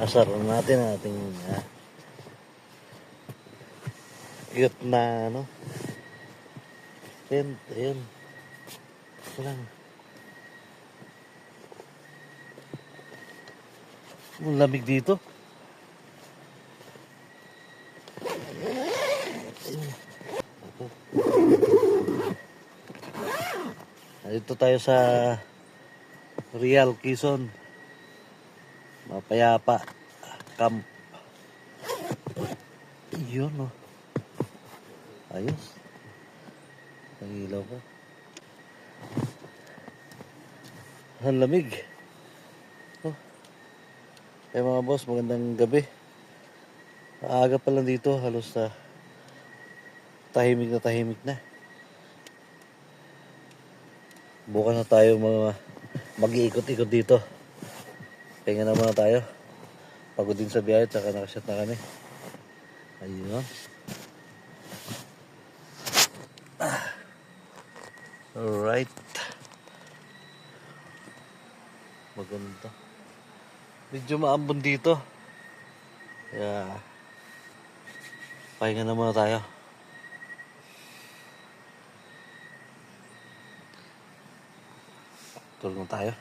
Asar natin ang ating cute na ano. Tent, ayun. Ito lang. Ang lamig dito. Dito tayo sa Real Quezon. Mapayapa Camp. Yun, oh. Ayos. Ang ilaw pa. Ang lamig. Oh. Eh mga boss, magandang gabi. Aga pa lang dito, halos tahimik na. Bukas na tayo mag-iikot-ikot dito. Pahinga na muna tayo. Pagod din sa biyahe, tsaka nakasyat na kami. Ayun. Alright. Maganda. Medyo maambon dito. Kaya pahinga na muna tayo. Tulog na tayo.